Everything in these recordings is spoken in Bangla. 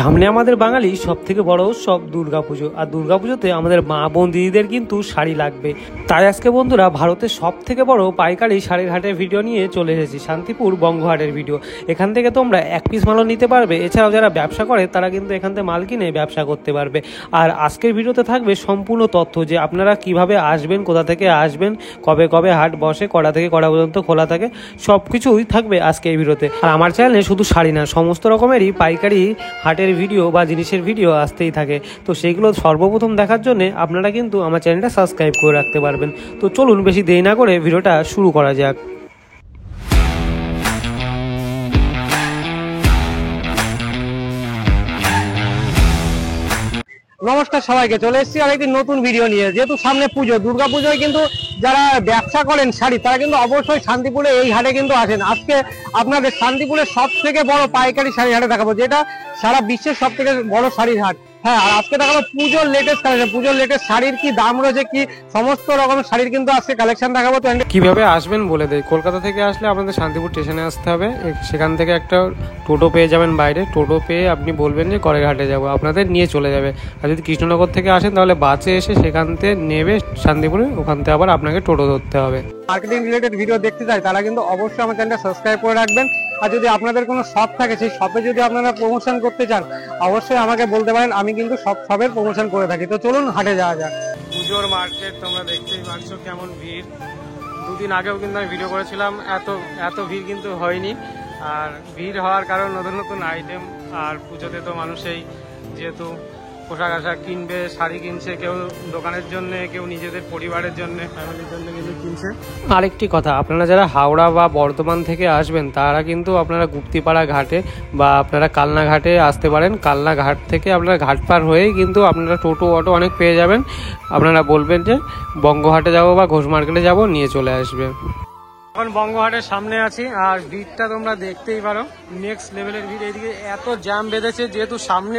সামনে আমাদের বাঙালি সব থেকে বড় উৎসব দুর্গাপুজো। আর দুর্গাপুজোতে আমাদের মা বোন দিদিদের কিন্তু শাড়ি লাগবে। তাই আজকে বন্ধুরা ভারতের সব থেকে বড় পাইকারি শাড়ির হাটের ভিডিও নিয়ে চলে এসেছি, শান্তিপুর বঙ্গহাটের ভিডিও। এখান থেকে তোমরা এক পিস মালও নিতে পারবে, এছাড়াও যারা ব্যবসা করে তারা কিন্তু এখান থেকে মাল কিনে ব্যবসা করতে পারবে। আর আজকের ভিডিওতে থাকবে সম্পূর্ণ তথ্য, যে আপনারা কিভাবে আসবেন, কোথা থেকে আসবেন, কবে কবে হাট বসে, কটা থেকে কটা পর্যন্ত খোলা থাকে, সব কিছুই থাকবে আজকে এই ভিডিওতে। আর আমার চ্যানেলে শুধু শাড়ি না, সমস্ত রকমেরই পাইকারি হাটের ভিডিও বা জিনিসের ভিডিও আসতেই থাকে। তো সেইগুলো সর্বপ্রথম দেখার জন্য আপনারা কিন্তু আমার চ্যানেলটা সাবস্ক্রাইব করে রাখতে পারবেন। তো চলুন বেশি দেরি না করে ভিডিওটা শুরু করা যাক। নমস্কার সবাইকে, চলে এসেছি আরেকটি নতুন ভিডিও নিয়ে। যেহেতু সামনে পুজো, দুর্গা পুজোয় কিন্তু যারা ব্যবসা করেন শাড়ি, তারা কিন্তু অবশ্যই শান্তিপুরে এই হাটে কিন্তু আসেন। আজকে আপনাদের শান্তিপুরের সব থেকে বড় পাইকারি শাড়ি হাটে দেখাবো, যেটা সারা বিশ্বের সব থেকে বড় শাড়ির হাট। হ্যাঁ, আর আজকে দেখাবো পুজোর লেটেস্ট কালেকশন, পুজোর লেটেস্ট শাড়ির কি দাম রয়েছে, কি সমস্ত রকমের শাড়ির কিন্তু আজকে কালেকশন দেখাবো। তো কিভাবে আসবেন বলে দেয়। কলকাতা থেকে আসলে আপনাদের শান্তিপুর স্টেশনে আসতে হবে। সেখান থেকে একটা টোটো পেয়ে যাবেন বাইরে, টোটো পেয়ে আপনি বলবেন যে কড়াইঘাটে যাবো, আপনাদের নিয়ে চলে যাবে। আর যদি কৃষ্ণনগর থেকে আসেন তাহলে বাসে এসে সেখান থেকে নেবে শান্তিপুরে, ওখান থেকে আবার আপনাকে টোটো ধরতে হবে। মার্কেটিং রিলেটেড ভিডিও দেখতে চাই তারা কিন্তু অবশ্যই আমার চ্যানেলটা সাবস্ক্রাইব করে রাখবেন। আর যদি আপনাদের কোনো শপ থাকে, সেই শপে যদি আপনারা প্রমোশন করতে চান, অবশ্যই আমাকে বলতে পারেন, আমি কিন্তু সব শপের প্রমোশন করে থাকি। তো চলুন হাটে যাওয়া যাক। পুজোর মার্কেট তোমরা দেখতেই পাচ্ছ কেমন ভিড়। দুদিন আগেও কিন্তু আমি ভিডিও করেছিলাম, এত ভিড় কিন্তু হয়নি। আর ভিড় হওয়ার কারণ নতুন নতুন আইটেম। আর পুজোতে তো মানুষই যেহেতু পোশাক আশাক কিনবে, শাড়ি কিনছে, কেউ দোকানের জন্য, কেউ নিজেদের পরিবারের জন্য, ফ্যামিলির জন্য কিন্তু কিনছে। আরেকটি কথা, আপনারা যারা হাওড়া বা বর্ধমান থেকে আসবেন তারা কিন্তু আপনারা গুপ্তিপাড়া ঘাটে বা আপনারা কালনা ঘাটে আসতে পারেন। কালনা ঘাট থেকে আপনারা ঘাট পার হয়েই কিন্তু আপনারা টোটো অটো অনেক পেয়ে যাবেন। আপনারা বলবেন যে বঙ্গহাটে যাব বা ঘোষ মার্কেটে যাব, নিয়ে চলে আসবে। এখন বঙ্গহাটের সামনে আছি, আর ভিড়টা তোমরা দেখতেই পারো, নেক্সট লেভেলের ভিড়। এইদিকে এত জ্যাম বেঁধেছে, যেহেতু সামনে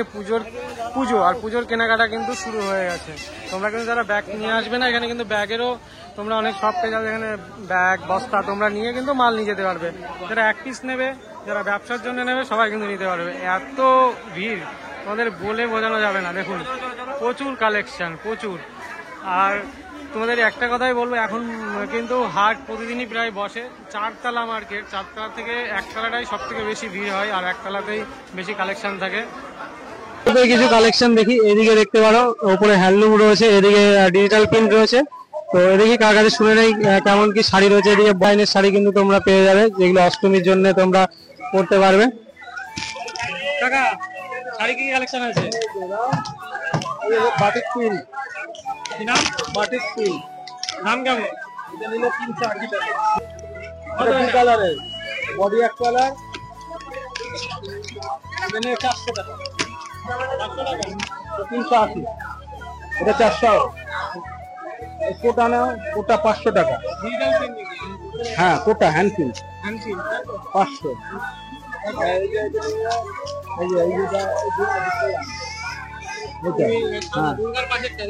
পুজো আর পুজোর কেনাকাটা কিন্তু শুরু হয়ে গেছে। তোমরা কিন্তু যারা ব্যাগ নিয়ে আসবে না, এখানে কিন্তু ব্যাগেরও তোমরা অনেক শপ পেয়ে যাবে। এখানে ব্যাগ বস্তা তোমরা নিয়ে কিন্তু মাল নিয়ে যেতে পারবে। যারা এক পিস নেবে, যারা ব্যবসার জন্য নেবে, সবাই কিন্তু নিতে পারবে। এত ভিড় তোমাদের বলে বোঝানো যাবে না। দেখুন প্রচুর কালেকশন, প্রচুর। আর তোমাদের একটা কথাই বলবো, এখন কিন্তু হাট প্রতিদিনই প্রায় বসে। চারতলা মার্কেট, চারতলা থেকে একতলাটাই সব থেকে বেশি ভিড় হয়, আর একতলাতেই বেশি কালেকশন থাকে। কিছু কালেকশন দেখি, এদিকে দেখতে পারো উপরে হ্যান্ডলুম রয়েছে, এদিকে ডিজিটাল প্রিন্ট রয়েছে। তো এদিকে কার কাছে শুনে নেই কেমন কি শাড়ি রয়েছে। এদিকে বাইনের শাড়ি কিন্তু তোমরা পেয়ে যাবে, যেগুলো অষ্টমীর জন্য তোমরা পড়তে পারবে। কাকা, শাড়ি কি কালেকশন আছে? বাটিক প্রিন্ট, কি নাম? Batik print. দাম কেমন? এটা নিলে 380 টাকা। এটা কি কালারের? বডি এক কালার, এটা নিয়ে 400 টাকা। 380, এটা 400। কোটা নাও, কোটা 500 টাকা। হ্যাঁ, কোটা হ্যান্ড প্রিন্ট 500।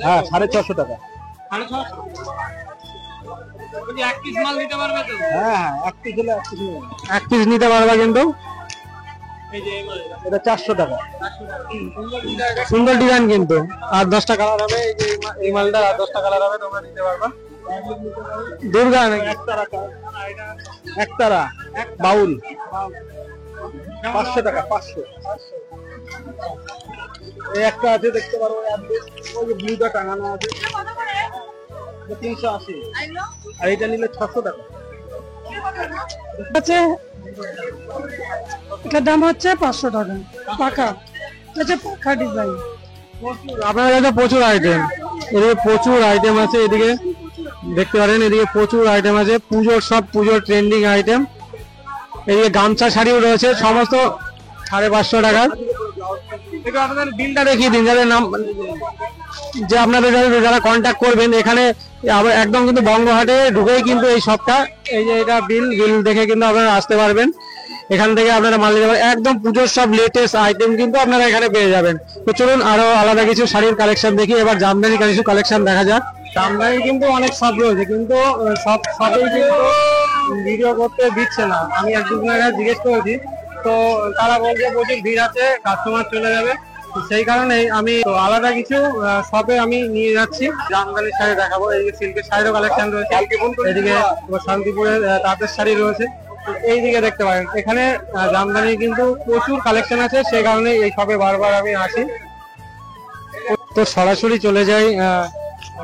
হ্যাঁ, 650 টাকা। এক পিস নিতে পারবা কিন্তু। এটা 400 টাকা। সুন্দর ডিজাইন কিন্তু। আর 10টা কালার হবে। এই মালটা আর 10টা কালার হবে, তোমরা নিতে পারবা। দুর্গা নাকি একতারা বাউল 500 টাকা। 500। এই একটা আছে, দেখতে পারো, ওই যে ব্লুটা টাঙানো আছে, 380। আর এটা নিলে 600 টাকা। আছে, এটার দাম হচ্ছে 500 টাকা। পাকা পাকা ডিজাইন। আপনার কাছে প্রচুর আইটেম, এদিকে প্রচুর আইটেম আছে। এদিকে দেখতে পারেন, এদিকে প্রচুর আইটেম আছে, পুজোর সব পুজোর ট্রেন্ডিং আইটেম। এদিকে গামছা শাড়িও রয়েছে, সমস্ত 550 টাকা। একটু আপনাদের বিলটা দেখিয়ে দিন, যাদের নাম, যে আপনাদের যারা কন্ট্যাক্ট করবেন এখানে একদম কিন্তু বঙ্গহাটে ঢুকেই কিন্তু এই শপটা। এই যে এটা বিল দেখে কিন্তু আপনারা আসতে পারবেন। এখান থেকে আপনারা মাল নিতে পারবেন। একদম পুজোর সব লেটেস্ট আইটেম কিন্তু আপনারা এখানে পেয়ে যাবেন। তো চলুন আরো আলাদা কিছু শাড়ির কালেকশন দেখি। এবার জামদানি কিছু কালেকশন দেখা যাক। জামদানি কিন্তু অনেক শপ রয়েছে, কিন্তু সব শপেই কিন্তু ভিডিও করতে দিচ্ছে না। আমি এক দুদিন আগে জিজ্ঞেস করেছি, তো তারা বলছে প্রচুর ভিড় আছে, কাস্টমার চলে যাবে, সেই কারণেই আমি তো আলাদা কিছু শপে আমি নিয়ে যাচ্ছি। জামদানির শাড়ি দেখাবো, এই সিল্কের শাড়িরও কালেকশন রয়েছে, এদিকে শান্তিপুরের তাঁতের শাড়ি রয়েছে, এইদিকে দেখতে পারেন। এখানে জামদানির কিন্তু প্রচুর কালেকশন আছে, সেই কারণে এই শপে বারবার আমি আসি। তো সরাসরি চলে যাই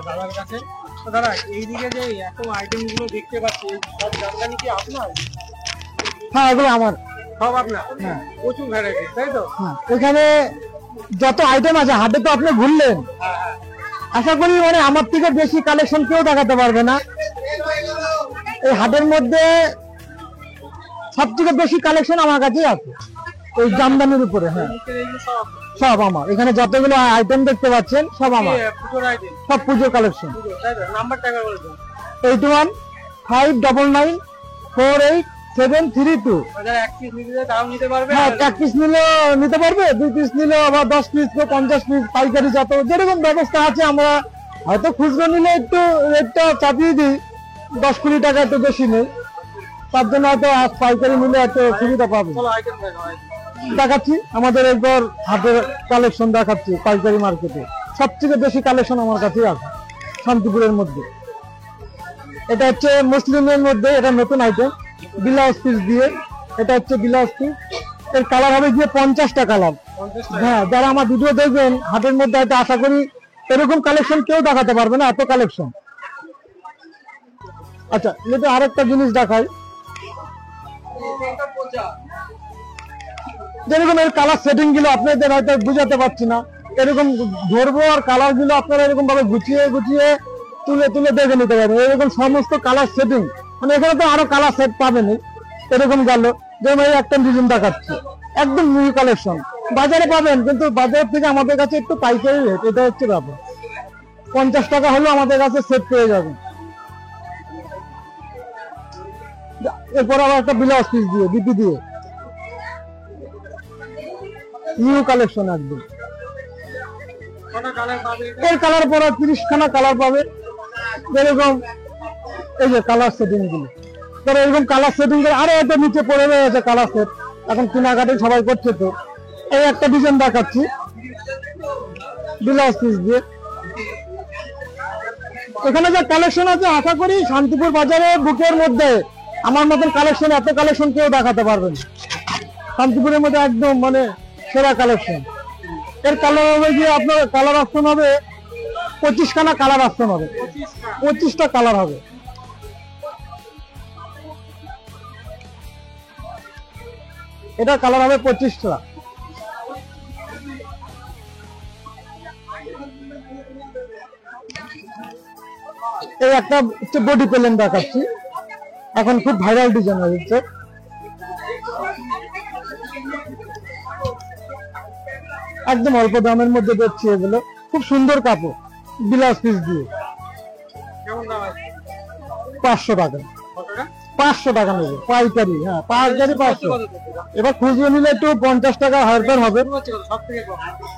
দাদার কাছে। তো দাদা, এইদিকে যে এত আইটেম গুলো দেখতে পাচ্ছি, সব জামদানি কি আপনার? হ্যাঁ, এগুলো আমার। সব আপনার? হ্যাঁ, প্রচুর ভ্যারাইটি, তাই তো? হ্যাঁ, এখানে যত আইটেম আছে, হাটে তো আপনি ঘুরলেন, আশা করি মানে আমার থেকে বেশি কালেকশন কেউ দেখাতে পারবে না। এই হাটের মধ্যে সব থেকে বেশি কালেকশন আমার কাছেই আছে, ওই জামদানির উপরে। হ্যাঁ, সব আমার। এখানে যতগুলো আইটেম দেখতে পাচ্ছেন সব আমার, পুজোর আইটেম, সব পুজোর কালেকশন। নাম্বারটা একবার বলে দিন। 8159948732। যারা এক পিস নিতে চায় তারাও নিতে পারবে? হ্যাঁ, এক পিস নিলেও নিতে পারবে, 2 পিস নিলেও, আবার 10 পিস, 50 পিস, পাইকারি যত যেরকম ব্যবস্থা আছে। আমরা হয়তো খুচরো নিলে একটু রেটটা চাপিয়ে দিই, 10-20 টাকা একটু বেশি নেই, তার জন্য হয়তো আজ পাইকারি নিলে একটু সুবিধা পাবে। আইটেম দেখাচ্ছি আমাদের একবার হাতের কালেকশন দেখাচ্ছি। পাইকারি মার্কেটে সবথেকে বেশি কালেকশন আমার কাছে আছে শান্তিপুরের মধ্যে। এটা হচ্ছে মুসলিমের মধ্যে, এটা নতুন আইটেম, ব্লাউজ পিস দিয়ে। এটা হচ্ছে ব্লাউজ পিস, এর কালার হবে গিয়ে 50টা কালার। হ্যাঁ, যারা আমার ভিডিও দেখবেন হাটের মধ্যে, হয়তো আশা করি এরকম কালেকশন কেউ দেখাতে পারবে না, এত কালেকশন। আচ্ছা, এটা আরেকটা জিনিস দেখাই, যেরকম এর কালার সেটিং গুলো আপনাদের হয়তো বুঝাতে পারছি না, এরকম ধরবো আর কালার গুলো আপনারা এরকম ভাবে গুছিয়ে গুছিয়ে তুলে তুলে দেখে নিতে পারবেন। এরকম সমস্ত কালার সেটিং, মানে এখানে তো আরো কালার সেট পাবেন। এরকম গেল, যেমন এই একটা ডিজাইন দেখাচ্ছি, একদম নিউ কালেকশন, বাজারে পাবেন, কিন্তু বাজার থেকে আমাদের কাছে একটু পাইকারি রেট। এটা হচ্ছে ব্যাপার, 50 টাকা হলেও আমাদের কাছে সেট পেয়ে যাবেন। এরপর আবার একটা ব্লাউজ পিস দিয়ে, বিপি দিয়ে, নিউ কালেকশন একদম। এর কালার পরে 30খানা কালার পাবে। এরকম এই যে কালার সেটিং গুলো, এরকম কালার সেটিং করে আরো একটা নিচে পড়ে রয়েছে কালার সেট, এখন কেনাকাটি সবাই করছে। তো এই একটা ডিজাইন দেখাচ্ছি ব্লাউজ পিস দিয়ে। এখানে যে কালেকশন আছে, আশা করি শান্তিপুর বাজারে বুকের মধ্যে আমার মতন কালেকশন, এত কালেকশন কেউ দেখাতে পারবেন। শান্তিপুরের মধ্যে একদম মানে সেরা কালেকশন। এর কালার হবে গিয়ে আপনার কালার অপশন হবে 25খানা কালার অপশন হবে, 25টা কালার হবে। এটা কালার হবে 25টা। এই একটা বডি প্লেন দেখাচ্ছি, এখন খুব ভাইরাল ডিজাইন হচ্ছে। একদম অল্প দামের মধ্যে দেখছি, এগুলো খুব সুন্দর কাপড়, ব্লাউজ পিস দিয়ে। 500 টাকা, 500 টাকা নেবে পাইকারি। হ্যাঁ, পাইকারি 500। এবার খুচরো নিলে একটু 50 টাকা হারবেন হবে।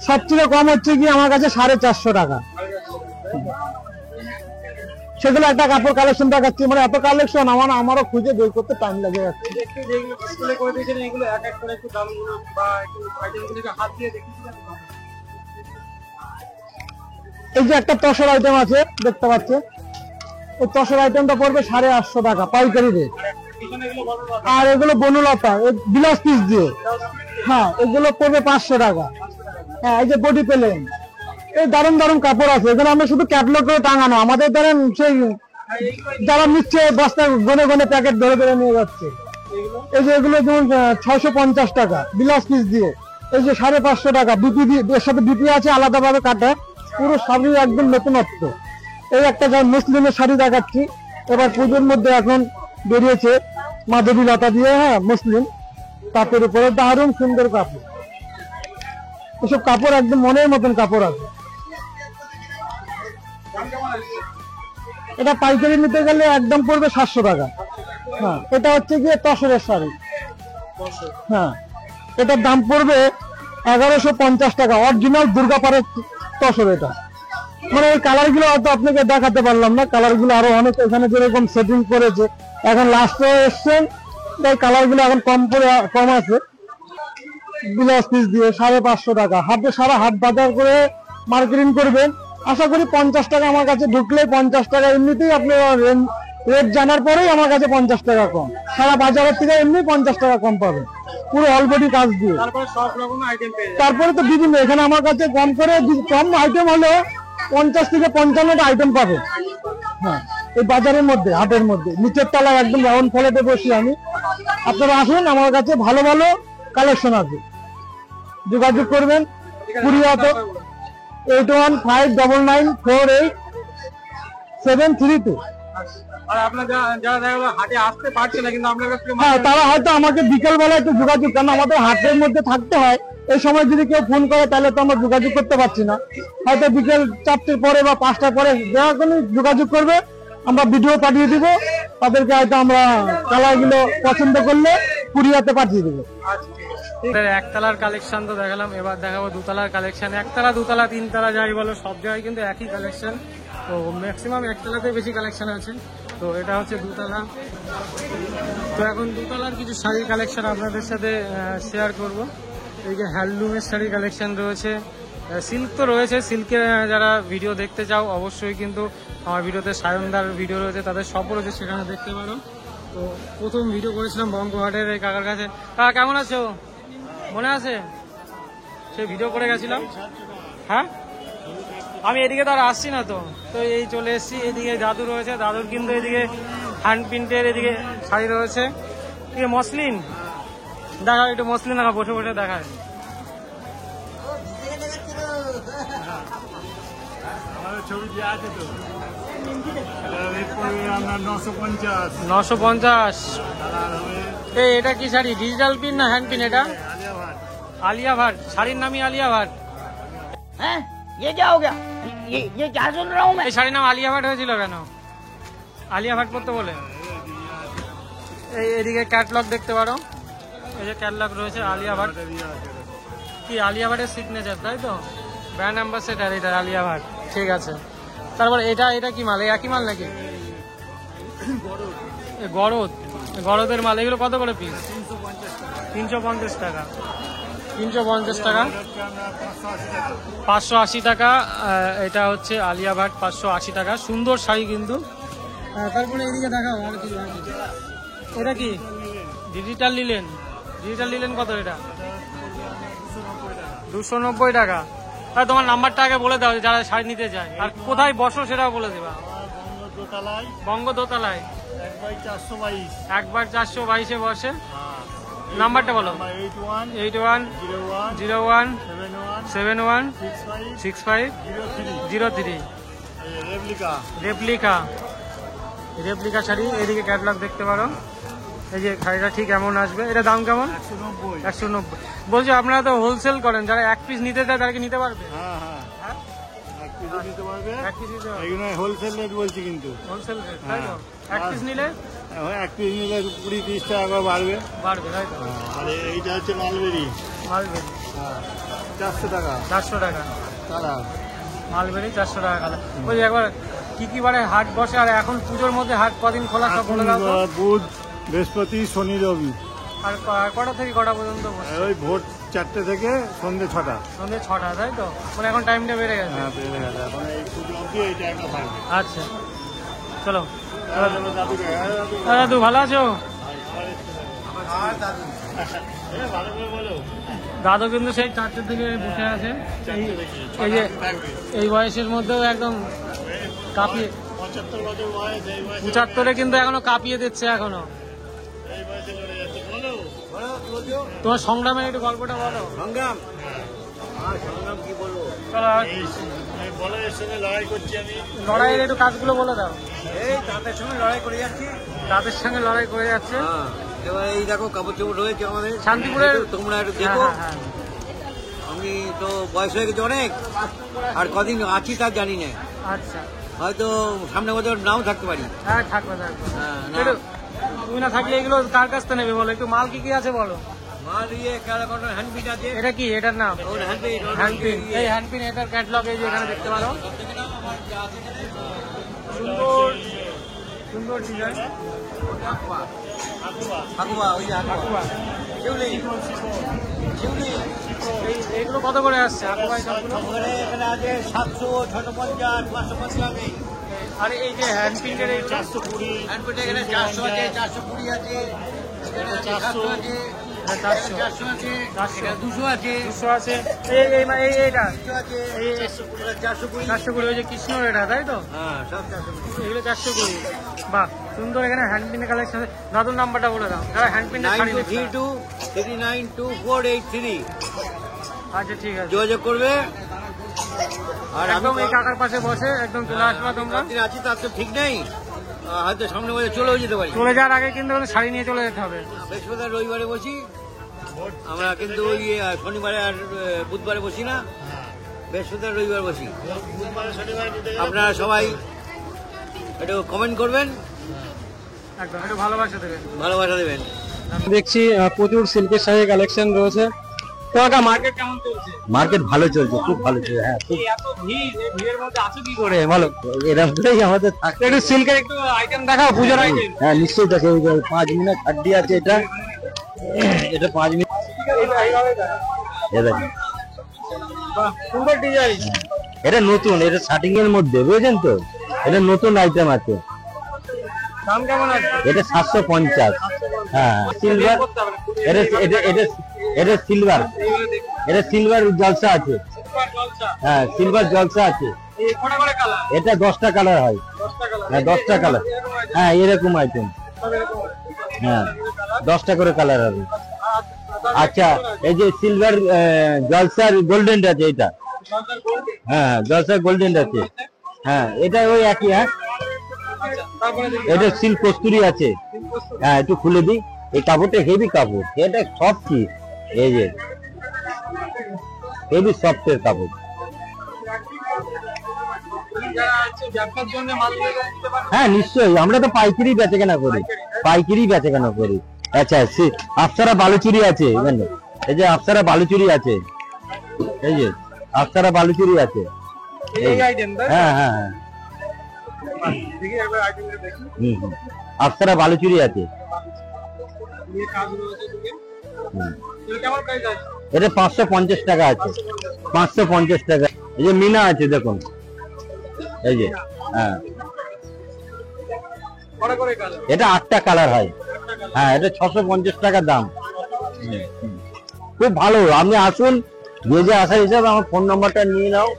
সবথেকে কম হচ্ছে কি আমার কাছে 450 টাকা। সেগুলো একটা কাপড় কালেকশন দেখাচ্ছি, মানে এত কালেকশন আমারও খুঁজে বের করতে টাইম লাগে যাচ্ছে। এই যে একটা তসর আইটেম আছে দেখতে পাচ্ছেন, এই তসর আইটেমটা পড়বে 850 টাকা পাইকারি রেট। আর এগুলো বনলতা ব্লাউজ পিস দিয়ে, হ্যাঁ, এগুলো পড়বে 500 টাকা। হ্যাঁ, এই যে বডি প্লেন, এই দারুণ দারুণ কাপড় আছে। এখানে আমরা শুধু ক্যাটলগ করে টাঙানো, আমাদের ধরেন সেই যারা নিচ্ছে বস্তা গনে গনে প্যাকেট ধরে ধরে নিয়ে যাচ্ছে। এই যে এগুলো যেমন 650 টাকা ব্লাউজ পিস দিয়ে। এই যে 550 টাকা বিপি দিয়ে, এর সাথে বিপি আছে আলাদাভাবে কাটা, পুরো সবই একদম নতুনত্ব। এই একটা মুসলিমের শাড়ি দেখাচ্ছি, এবার পুজোর মধ্যে এখন বেরিয়েছে মাধবী লতা দিয়ে। হ্যাঁ, মুসলিম তাপের উপরে দারুণ সুন্দর কাপড়। এসব কাপড় একদম মনের মতন কাপড় আছে। এটা পাইকারি নিতে গেলে একদম পড়বে 700 টাকা। হ্যাঁ, এটা হচ্ছে গিয়ে তসরের শাড়ি। হ্যাঁ, এটার দাম পড়বে 1150 টাকা, অরিজিনাল দুর্গাপাড়ের তসর। এটা মানে এই কালার গুলো হয়তো আপনাকে দেখাতে পারলাম না, কালার গুলো আরো অনেক এখানে যেরকম সেটিং করেছে, এখন লাস্টে এসছেন তাই কালার গুলো এখন কম আছে। ব্লাউজ পিস দিয়ে 550 টাকা। হাটে সারা হাট বাজার করে মার্কেটিং করবেন, আশা করি 50 টাকা আমার কাছে ঢুকলে 50 টাকা এমনিতেই আপনি রেট জানার পরেই আমার কাছে 50 টাকা কম, সারা বাজারের থেকে এমনি 50 টাকা কম পাবেন পুরো অলরেডি কাজ দিয়ে। তারপরে সব রকম আইটেম পেয়ে যাবেন। তারপরে তো বিভিন্ন এখানে আমার কাছে কম করে কম আইটেম হলো 50 থেকে 55টা আইটেম পাবে। হ্যাঁ, এই বাজারের মধ্যে হাটের মধ্যে নিচের তলায় একদম রাউন্ড ফ্লোরে বসি আমি। আপনারা আসুন, আমার কাছে ভালো ভালো কালেকশন আছে, যোগাযোগ করবেন। কুরিয়াতে 8159948732। আর আপনার যারা দেখা গেলো হাটে আসতে পারছে না কিন্তু আপনার কাছ থেকে হ্যাঁ, তারা হয়তো আমাকে বিকেল বেলা একটু যোগাযোগ, কারণ আমাদের হাটের মধ্যে থাকতে হয়, এই সময় যদি কেউ ফোন করে তাহলে তো আমরা যোগাযোগ করতে পারছি না। হয়তো বিকেল 4টের পরে বা 5টার পরে যখনই যোগাযোগ করবে আমরা ভিডিও পাঠিয়ে দিব, তাদেরকে হয়তো আমরা কালারগুলো পছন্দ করলে কুরিয়াতে পাঠিয়ে দেবো। একতলার কালেকশন তো দেখালাম, এবার দেখাবো দুতলার কালেকশন। একতলা, দুতলা, তিনতলা যাই বলো সব জায়গায় কিন্তু একই কালেকশন, তো ম্যাক্সিমাম একতলাতে বেশি কালেকশন আছে। তো এটা হচ্ছে দুতলা। তো এখন দুতলার কিছু শাড়ির কালেকশন আপনাদের সাথে শেয়ার করব। এই যে হ্যান্ডলুমের শাড়ির কালেকশন রয়েছে, সিল্ক তো রয়েছে। সিল্কের যারা ভিডিও দেখতে চাও অবশ্যই কিন্তু আমার ভিডিওতে সায়নদার ভিডিও রয়েছে, তাদের সব রয়েছে, সেখানে দেখতে পারো। তো প্রথম ভিডিও করেছিলাম বঙ্গহাটের এই কাকার কাছে। কাকা কেমন আছো? মনে আছে সে ভিডিও করে গেছিলাম? হ্যাঁ, আমি এদিকে তো আর আসছি না, তো তো এই চলে এসেছি। এদিকে দাদু রয়েছে, দাদুর কিন্তু এদিকে হ্যান্ড প্রিন্টের এদিকে শাড়ি রয়েছে। এদিকে মসলিন দেখা, একটু মসলিন দেখা, বসে বসে দেখায়। ছবি দিয়ে আছে তো 950। এই এটা কি শাড়ি, ডিজিটাল পিন না হ্যান্ড পিন? এটা আলিয়া ভাট, শাড়ির নামই আলিয়া ভাট। हैं? ये क्या हो गया? ये क्या सुन रहा हूँ मैं? এই শাড়ির নাম আলিয়া ভাট হয়েছিল কেন? আলিয়া ভাট করতে বলে। এই এদিকে ক্যাটলগ দেখতে পারো, এই যে ক্যাটলগ রয়েছে আলিয়া ভাট। কি আলিয়া ভাটের সিগনেচার, তাই তো? ব্র্যান্ড অ্যাম্বাসেডার এটা আলিয়া ভাট। ঠিক আছে, তারপর এটা এটা কি মাল? একই মাল নাকি? গরদ, গরদের মাল। এগুলো কত করে পিস? 350 টাকা। 350 টাকা, 580 টাকা। এটা হচ্ছে আলিয়া ভাট, 580 টাকা। সুন্দর শাড়ি কিন্তু। তারপরে এদিকে দেখাও আর কি। এটা কি ডিজিটাল লিলেন? ডিজিটাল লিলেন কত এটা? 290 টাকা। তোমার নাম্বারটা আগে বলে দাও যারা শাড়ি নিতে যায়, আর কোথায় বসো সেটাও বলে দেবা। বঙ্গ দোতলায় 1/422 বসে। নাম্বারটা বলো। 8101716503। রেপ্লিকা শাড়ি। এদিকে ক্যাটলগ দেখতে পারো। এই যে শাড়িটা ঠিক এমন আসবে। এটা দাম কেমন? 190। বলছি আপনারা তো হোলসেল করেন, যারা এক পিস নিতে চায় তারা কি নিতে পারবে? হোলসেল রেট বলছি, কিন্তু হোলসেল রেট, তাই তো? এক পিস নিলে 20-30 টাকা করে বাড়বে, তাই তো? আর এইটা হচ্ছে মালবেরি, 400 টাকা। 400 টাকা কালার মালবেরি, 400 টাকা কালার। ওই যে একবার কি কি বারে হাট বসে, আর এখন পুজোর মধ্যে হাট কদিন খোলা সব বলে দাও তো। বুধ, বৃহস্পতি, শনি, রবি। আর কটা থেকে কটা পর্যন্ত বসে? ওই ভোর 4টে থেকে সন্ধ্যে 6টা। সন্ধ্যে 6টা, তাই তো? মানে এখন টাইমটা বেড়ে গেছে। হ্যাঁ, বেড়ে গেছে এখন। এই পুজো অবধি এই টাইমটা থাকবে। আচ্ছা, চলো। দাদু ভালো আছো? দাদু কিন্তু সেই 4টে থেকে বসে আছে। এই যে এই বয়সের মধ্যেও একদম কাঁপিয়ে, 75 বছর বয়স, এই বয়সে 75-এ কিন্তু এখনো কাঁপিয়ে দিচ্ছে এখনো। এই বয়সে লড়ে যাচ্ছে। বলো তোমার সংগ্রামের একটু গল্পটা বলো। संग्राम हाँ संग्राम की बोलो চলো, এই বলয়ের সঙ্গে লড়াই করছি আমি। লড়াইয়ের একটু কাজগুলো বলে দাও। এই তাদের সঙ্গে লড়াই করে যাচ্ছি তাদের সঙ্গে লড়াই করে যাচ্ছে। হ্যাঁ এবার এই দেখো কাপড় চোপড় রয়েছে আমাদের শান্তিপুরের। তোমরা একটু হ্যাঁ, দেখো হ্যাঁ, আমি তো বয়স হয়ে গেছে অনেক আর কদিন আছি তা জানি না আচ্ছা, হয়তো সামনে বছর নাও থাকতে পারি হ্যাঁ থাকবে থাকবে। হ্যাঁ, না। একটু তুমি না থাকলে এগুলো কার কাছ থেকে নেবে বলো, একটু মাল কি কি আছে বলো। মাল ইয়ে কালাকটের হ্যান্ডপিন আছে এটা কি, এটার নাম ওর হ্যান্ডপিন হ্যান্ডপিন। এই হ্যান্ডপিন এটার ক্যাটলগ এই যে এখানে দেখতে পারো। সুন্দর সুন্দর ডিজাইন। হাকুয়া ওই যে হাকুয়া কেউ নেই এইগুলো কত করে আসছে হাতে পায়ে সবগুলো? এখানে আছে 700, 650, 550। আর এই যে হ্যান্ড প্রিন্টের এইগুলো 420, হ্যান্ড প্রিন্ট এখানে 400 আছে, 420 আছে, এখানে 400 আছে, 400 400 আছে, 200 আছে, 200 আছে। এইটা 200 আছে, এই 420। 420 ওই যে কৃষ্ণ এটা, তাই তো? হ্যাঁ, সব 420। এগুলো 420। বাহ, সুন্দর। এখানে হ্যান্ড প্রিন্টের কালেকশন। দাদুর নাম্বারটা বলে দাও যারা হ্যান্ড প্রিন্টের শাড়ি নিতে চায়। 9232 392483 আচ্ছা, ঠিক আছে, যোগাযোগ করবে। আর একদম এই কাকার পাশে বসে একদম চলে আসবা তোমরা। আছি তার তো ঠিক নেই, হয়তো সামনে বছর চলেও যেতে পারি। চলে যাওয়ার আগে কিন্তু ওদের শাড়ি নিয়ে চলে যেতে হবে। বৃহস্পতিবার রবিবারে বসি আমরা, কিন্তু ওই শনিবারে আর বুধবারে বসি না, বৃহস্পতিবার রবিবার বসি। আপনারা সবাই একটু কমেন্ট করবেন, একদম একটু ভালোবাসা দেবেন। ভালোবাসা দেবেন। দেখছি প্রচুর সিল্কের শাড়ির কালেকশন রয়েছে। তো কাকা মার্কেট কেমন চলছে? মার্কেট ভালো চলছে, খুব ভালো চলছে। হ্যাঁ, এই এত ভিড়, এই ভিড়ের মধ্যে আছো কি করে বলো? এরকম করেই আমাদের থাকতে। একটু সিল্কের একটু আইটেম দেখাও, পুজোর আইটেম। হ্যাঁ, নিশ্চয়ই থাকে। 5 মিনিট হাড্ডি আছে, এটা 5 মিনিট। দেখেন, সুন্দর ডিজাইন। এটা নতুন, এটা শার্টিং এর মধ্যে, বুঝেছেন তো? এটা নতুন আইটেম আছে। দাম কেমন আছে? এটা 750। হ্যাঁ, সিলভার। এটা এটা এটা এটা সিলভার, এটা সিলভার জলসা আছে। হ্যাঁ, সিলভার জলসা আছে। এই কটা করে কালার? এটা 10টা কালার হয়। 10টা কালার। হ্যাঁ, 10টা কালার। হ্যাঁ, এরকম আইটেম। হ্যাঁ, 10টা করে কালার হবে। আচ্ছা, এই যে সিলভার জলসার গোল্ডেন আছে এটা। হ্যাঁ, জলসার গোল্ডেন আছে। হ্যাঁ, এটা ওই একই। হ্যাঁ, এটা সিল্ক কস্তুরি আছে। হ্যাঁ, একটু খুলে দিই। এই কাপড়টা হেভি কাপড়, এটা সফট কি, এই যে হেভি সফটের কাপড়। হ্যাঁ, নিশ্চয়ই, আমরা তো পাইকারি বেচাকেনা করি, পাইকারি বেচাকেনা করি। আচ্ছা, আফসারা বালুচুরি আছে এখানে। এই যে আফসারা বালুচুরি আছে, এই যে আফসারা বালুচুরি আছে। এই আইটেম তাই? হ্যাঁ হ্যাঁ হ্যাঁ, দেখি একবার আইটেমটা দেখি। আফসারা বালুচুরি আছে। এই কাজগুলো আছে দেখি। হুম। এটা কেমন প্রাইস আছে? এটা 550 টাকা আছে, 550 টাকা। এই যে মিনা আছে, দেখুন, এই যে। হ্যাঁ, কটা করে কালার? এটা 8টা কালার হয়। হ্যাঁ, এটা 650 টাকা দাম। খুব ভালো, আপনি আসুন, যে যে আসার হিসাবে আমার ফোন নাম্বারটা নিয়ে নাও।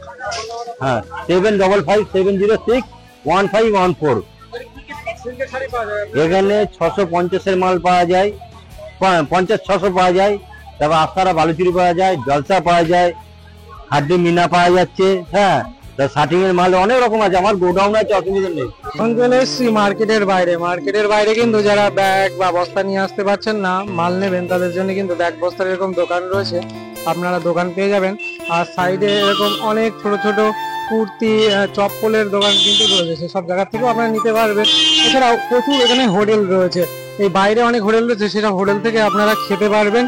হ্যাঁ, 7555061514। সিল্কের শাড়ি পাওয়া যায়? এখানে 650-এর মাল পাওয়া যায়, 50-600 পাওয়া যায়। তারপর আফসারা বালুচুরি পাওয়া যায়, জলসা পাওয়া যায়, হাড্ডি মিনা পাওয়া যাচ্ছে। হ্যাঁ, শার্টিং এর মাল অনেক রকম আছে, আমার গোডাউন আছে, অসুবিধা নেই। এখন চলে এসেছি মার্কেটের বাইরে। মার্কেটের বাইরে কিন্তু যারা ব্যাগ বা বস্তা নিয়ে আসতে পারছেন না, মাল নেবেন, তাদের জন্য কিন্তু ব্যাগ বস্তার এরকম দোকান রয়েছে, আপনারা দোকান পেয়ে যাবেন। আর সাইডে এরকম অনেক ছোট ছোট কুর্তি, চপ্পলের দোকান কিন্তু রয়েছে, সেসব জায়গা থেকেও আপনারা নিতে পারবেন। এছাড়াও প্রচুর এখানে হোটেল রয়েছে, এই বাইরে অনেক হোটেল রয়েছে, সেসব হোটেল থেকে আপনারা খেতে পারবেন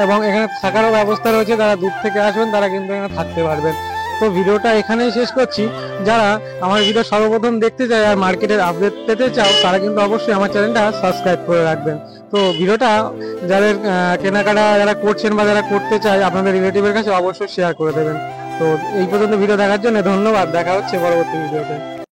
এবং এখানে থাকারও ব্যবস্থা রয়েছে। যারা দূর থেকে আসবেন তারা কিন্তু এখানে থাকতে পারবেন। তো ভিডিওটা এখানেই শেষ করছি। যারা আমার ভিডিও সর্বপ্রথম দেখতে চায় আর মার্কেটের আপডেট পেতে চাও, তারা কিন্তু অবশ্যই আমার চ্যানেলটা সাবস্ক্রাইব করে রাখবেন। তো ভিডিওটা যাদের কেনাকাটা যারা করছেন বা যারা করতে চায়, আপনাদের রিলেটিভের কাছে অবশ্যই শেয়ার করে দেবেন। তো এই পর্যন্ত ভিডিও দেখার জন্য ধন্যবাদ। দেখা হচ্ছে পরবর্তী ভিডিওতে।